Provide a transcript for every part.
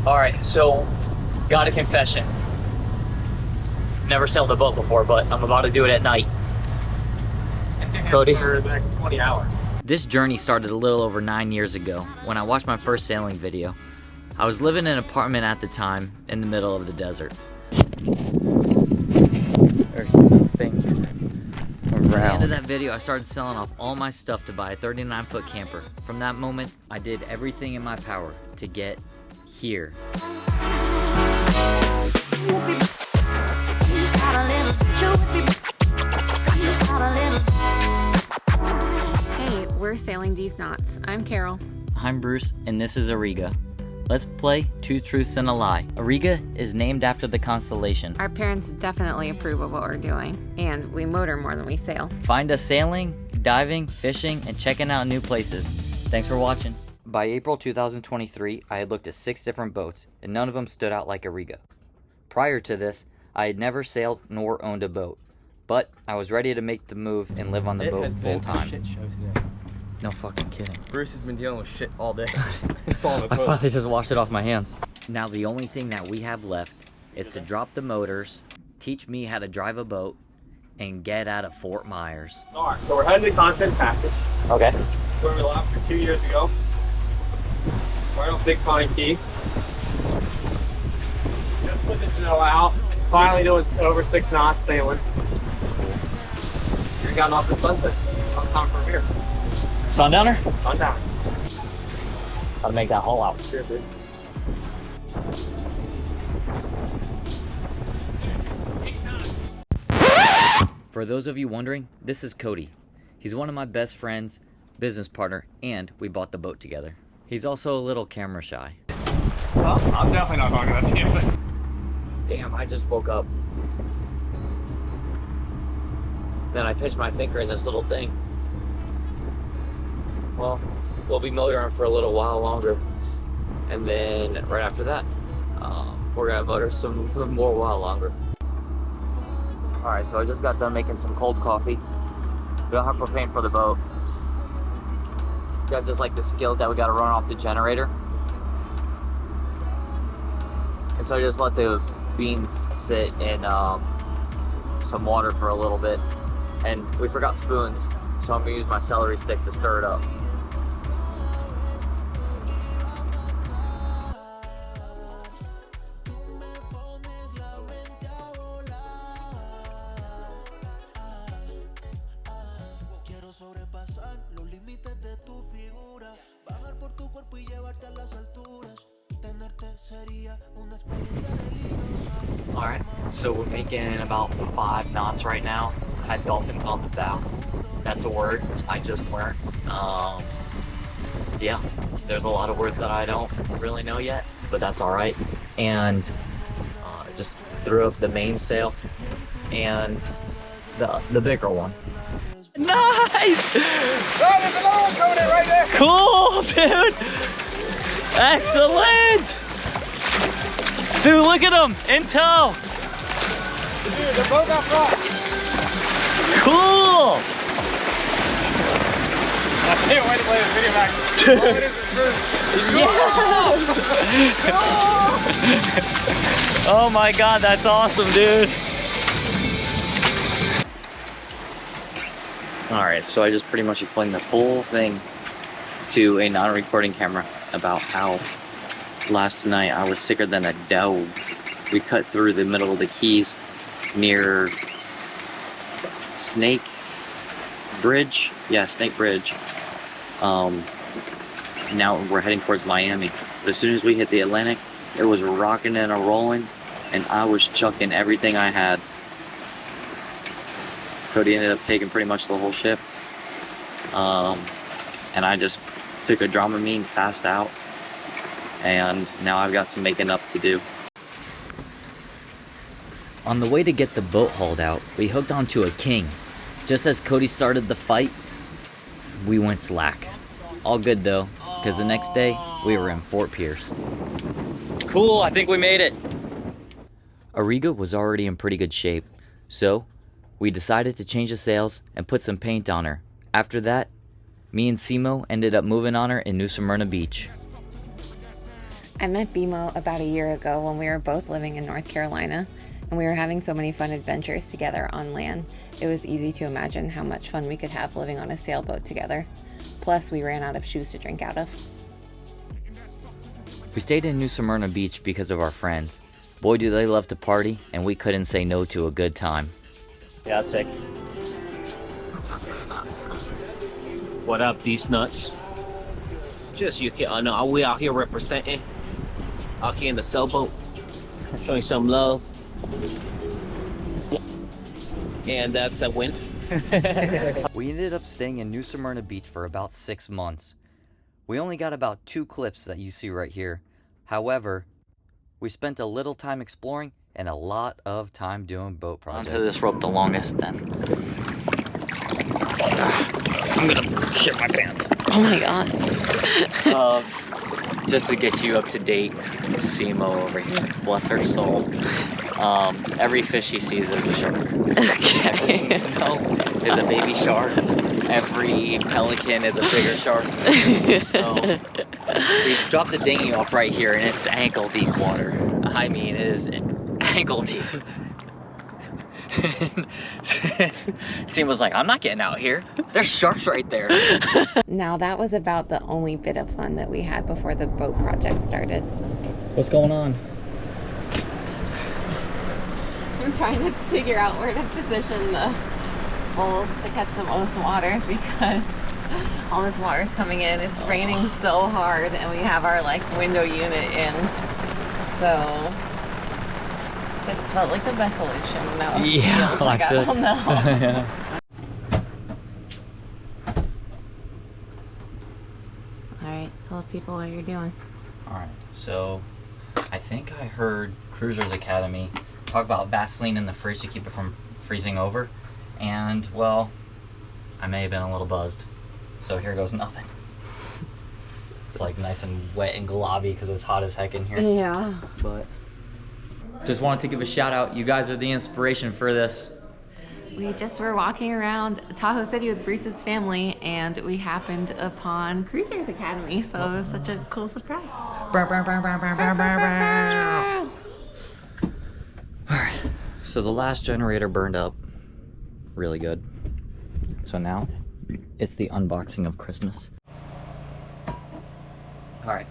All right, so got a confession. Never sailed a boat before, but I'm about to do it at night. Cody? For the next 20 hours. This journey started a little over 9 years ago when I watched my first sailing video. I was living in an apartment at the time in the middle of the desert. There's nothing At the end of around. that video, I started selling off all my stuff to buy a 39-foot camper. From that moment, I did everything in my power to get here. Hey, we're sailing Deez Knots. I'm Carol. I'm Bruce, and this is Auriga. Let's play Two Truths and a Lie. Auriga is named after the constellation. Our parents definitely approve of what we're doing, and we motor more than we sail. Find us sailing, diving, fishing, and checking out new places. Thanks for watching. By April 2023, I had looked at 6 different boats, and none of them stood out like Auriga. Prior to this, I had never sailed nor owned a boat, but I was ready to make the move and live on the boat full time. Shit show today. No fucking kidding. Bruce has been dealing with shit all day. It's all in the I toilet. finally just washed it off my hands. Now the only thing that we have left is to drop the motors, teach me how to drive a boat, and get out of Fort Myers. Alright, so we're heading to Content Passage, Okay. where we left for 2 years ago. Right off Big Pine Key. Just putting the snow out. Finally doing over 6 knots sailing. You're gotten off the sunset. Sometime from here. Sundowner? Sundown. Gotta make that haul out. Cheers, dude. For those of you wondering, this is Cody. He's one of my best friends, business partner, and we bought the boat together. He's also a little camera shy. Well, I'm definitely not talking about you, but Damn, I just woke up. Then I pinched my finger in this little thing. Well, we'll be motoring for a little while longer. And then right after that, we're gonna motor some more while longer. All right, so I just got done making some cold coffee. We don't have propane for the boat. Got just like the skillet that we gotta run off the generator. And so I just let the beans sit in some water for a little bit. And we forgot spoons, so I'm gonna use my celery stick to stir it up. Quiero sobrepasar los límites de tu figura, bajar por tu cuerpo y llevarte a las alturas. Tenerte sería una experiencia religiosa. All right, so we're making about 5 knots right now. Had dolphins on the bow. That's a word I just learned. Yeah, there's a lot of words that I don't really know yet, but that's all right. And just threw up the mainsail and the bigger one. Nice! oh, there's another one coming in right there. Cool, dude! Excellent! Dude, look at them in tow! Dude, they're both out front. Cool! I can't wait to play this video back. All it is Bruce. Oh my god, that's awesome, dude! Alright, so I just pretty much explained the whole thing to a non-recording camera about how last night I was sicker than a dog. We cut through the middle of the Keys near Snake Bridge. Yeah, Snake Bridge. Now we're heading towards Miami. But as soon as we hit the Atlantic, it was rocking and a-rolling, and I was chucking everything I had. Cody ended up taking pretty much the whole shift. And I just took a Dramamine, passed out, and now I've got some making up to do. On the way to get the boat hauled out, we hooked onto a king. Just as Cody started the fight, we went slack. All good though, because the next day, we were in Fort Pierce. Cool, I think we made it. Auriga was already in pretty good shape, so we decided to change the sails and put some paint on her. After that, me and Simo ended up moving on her in New Smyrna Beach. I met BMO about a year ago when we were both living in North Carolina, and we were having so many fun adventures together on land. It was easy to imagine how much fun we could have living on a sailboat together. Plus, we ran out of shoes to drink out of. We stayed in New Smyrna Beach because of our friends. Boy, do they love to party, and we couldn't say no to a good time. Yeah, sick. What up, Deez Knots? Just you here. I know we out here representing. Out here in the sailboat, showing some love. And that's a win. We ended up staying in New Smyrna Beach for about 6 months. We only got about 2 clips that you see right here. However, we spent a little time exploring and a lot of time doing boat projects. Onto this rope the longest then. I'm gonna shit my pants. Oh my god. Just to get you up to date, Simo over here, bless her soul. Every fish she sees is a shark. Okay. Is a baby shark. Every pelican is a bigger shark. So we've dropped the dinghy off right here, and it's ankle deep water. I mean, it is ankle deep. Simo was like, I'm not getting out here. There's sharks right there. Now that was about the only bit of fun that we had before the boat project started. What's going on? I'm trying to figure out where to position the bowls to catch the most water because all this water is coming in. It's raining so hard, and we have our like window unit in, so this felt like the best solution. No, yeah, feels like I don't know. Yeah. All right, tell people what you're doing. All right, so I think I heard Cruisers Academy talk about Vaseline in the fridge to keep it from freezing over, and well, I may have been a little buzzed, so here goes nothing. It's like nice and wet and globby because it's hot as heck in here. Yeah. But just wanted to give a shout out. You guys are the inspiration for this. We just were walking around Tahoe City with Bruce's family, and we happened upon Cruisers Academy, so it was such a cool surprise. Alright, so the last generator burned up really good. So now it's the unboxing of Christmas. Alright.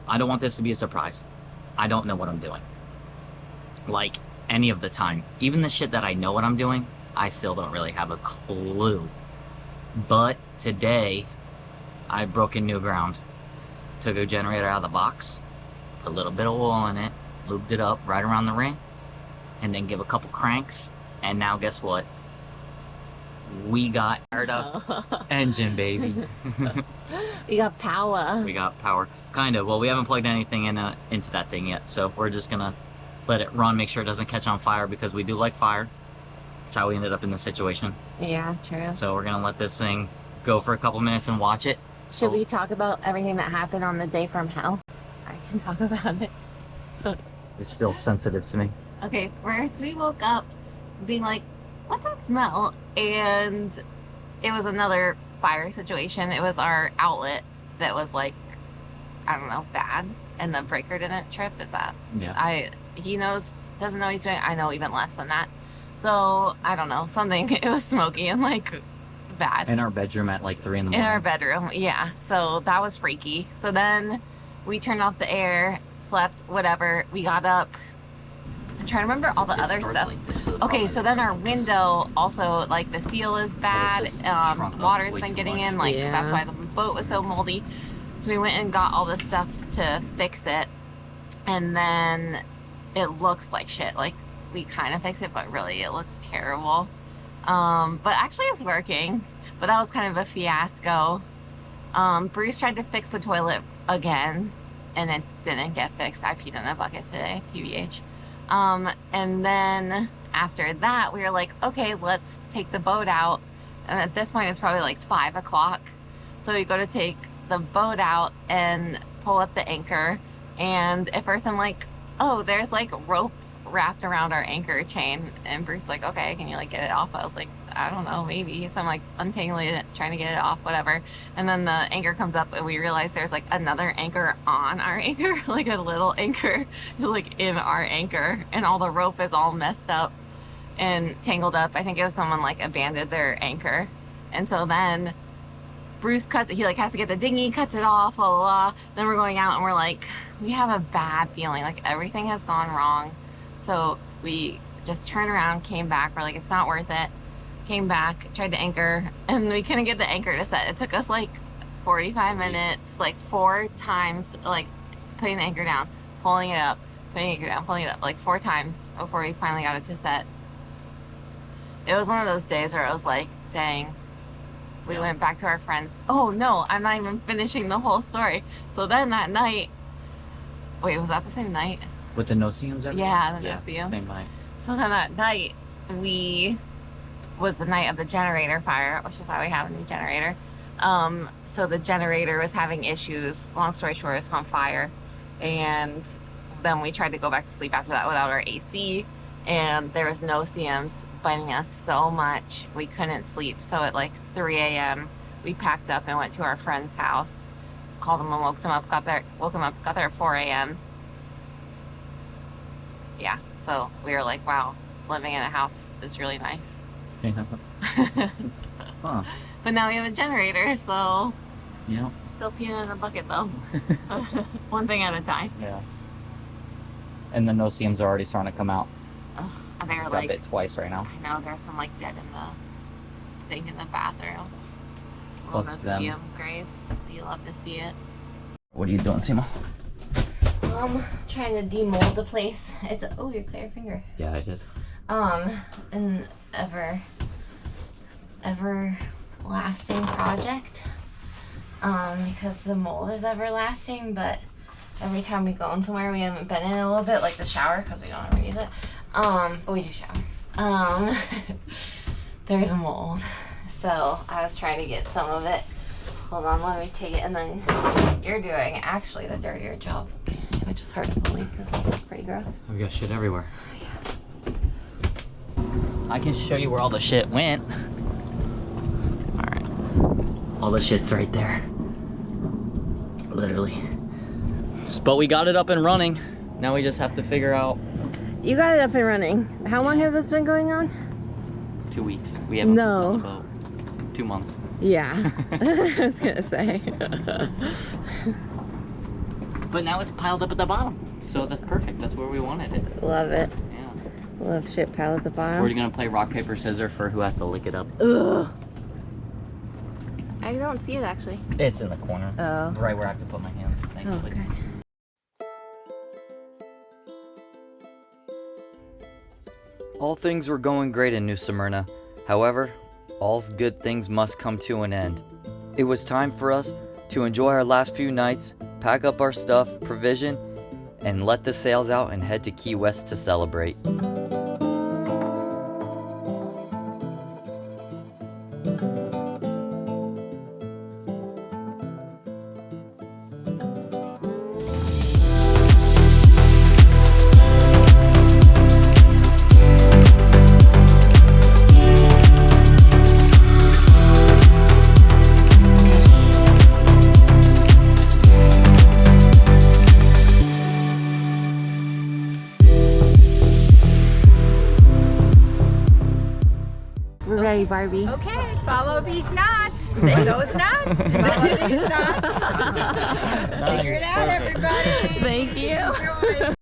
I don't want this to be a surprise. I don't know what I'm doing. Like, any of the time. Even the shit that I know what I'm doing, I still don't really have a clue. But today, I broke in new ground. Took a generator out of the box, put a little bit of oil in it, lubed it up right around the ring, and then give a couple cranks, and now guess what? We got fired up engine, baby. We got power. We got power. Kind of. Well, we haven't plugged anything into that thing yet, so we're just gonna let it run, make sure it doesn't catch on fire, because we do like fire. That's how we ended up in this situation. Yeah, true. So we're gonna let this thing go for a couple minutes and watch it. Should we talk about everything that happened on the day from hell? I can talk about it. It's still sensitive to me. Okay, first we woke up being like, what's that smell? And it was another fire situation. It was our outlet that was like, I don't know, bad, and the breaker didn't trip. Is that? Yeah. He knows, doesn't know what he's doing. I know even less than that. So I don't know, something. It was smoky and like bad. In our bedroom at like 3 in the morning. In our bedroom, yeah. So that was freaky. So then we turned off the air, slept, whatever. We got up. I'm trying to remember all the other stuff. Okay, so then our window also, like the seal is bad. Water's been getting in, like that's why the boat was so moldy. So we went and got all this stuff to fix it, and then it looks like shit. Like we kind of fixed it, but really it looks terrible. But actually it's working. But that was kind of a fiasco. Bruce tried to fix the toilet again, and it didn't get fixed. I peed in a bucket today, TBH. And then after that, we were like, okay, let's take the boat out. And at this point, it's probably like 5 o'clock. So we go to take the boat out and pull up the anchor. And at first I'm like, oh, there's like rope wrapped around our anchor chain, and Bruce like, okay, can you like get it off? I was like, I don't know, maybe. So I'm like untangling it, trying to get it off, whatever. And then the anchor comes up, and we realize there's like another anchor on our anchor, like a little anchor, like in our anchor, and all the rope is all messed up and tangled up. I think it was someone like abandoned their anchor, and so then Bruce cuts it. He like has to get the dinghy, cuts it off, blah, blah, blah. Then we're going out and we're like, we have a bad feeling, like everything has gone wrong. So we just turned around, came back. We're like, it's not worth it. Came back, tried to anchor, and we couldn't get the anchor to set. It took us like 45 minutes, like 4 times, like putting the anchor down, pulling it up, putting the anchor down, pulling it up, like 4 times before we finally got it to set. It was one of those days where I was like, dang. We went back to our friends. Oh no, I'm not even finishing the whole story. So then that night, wait, was that the same night? With the no-see-ums everywhere? Yeah, the no-see-ums. Same night. So then that night, was the night of the generator fire, which is why we have a new generator. So the generator was having issues. Long story short, it's on fire. And then we tried to go back to sleep after that without our AC. And there was no-see-ums biting us so much we couldn't sleep. So at like 3 a.m. we packed up and went to our friend's house, called him and woke him up, got there at 4 a.m. Yeah, so we were like, wow, living in a house is really nice. Huh. But now we have a generator, so Yeah. still peeing in a bucket though. One thing at a time. Yeah. And the no-see-ums are already starting to come out. Ugh, and they're Just like, got bit twice right now. I know there's some like dead in the sink in the bathroom. Little Fuck them. no-see-um grave. You love to see it. What are you doing, Sima? Trying to demold the place. It's oh, you cut your finger. Yeah, I did. An ever lasting project. Because the mold is everlasting, but every time we go in somewhere we haven't been in a little bit, like the shower, because we don't ever use it. But we do shower. There's a mold. So I was trying to get some of it. Hold on, let me take it, and then you're doing actually the dirtier job, which is hard to believe because this is pretty gross. I've got shit everywhere. I can show you where all the shit went. Alright. All the shit's right there. Literally. But we got it up and running. Now we just have to figure out. You got it up and running. How long has this been going on? 2 weeks. We haven't No. been on the boat. 2 months. Yeah. I was gonna say. But now it's piled up at the bottom. So that's perfect. That's where we wanted it. Love it. Yeah. Love shit piled at the bottom. We're gonna play rock, paper, scissors for who has to lick it up. Ugh. I don't see it actually. It's in the corner. Oh. Right where I have to put my hands. Oh, Thankfully. good. All things were going great in New Smyrna. However, all good things must come to an end. It was time for us to enjoy our last few nights, pack up our stuff, provision, and let the sails out and head to Key West to celebrate. We're ready, Barbie. Okay, follow these knots. Those knots. Follow these knots. Figure it out, everybody. Thank you. Enjoy.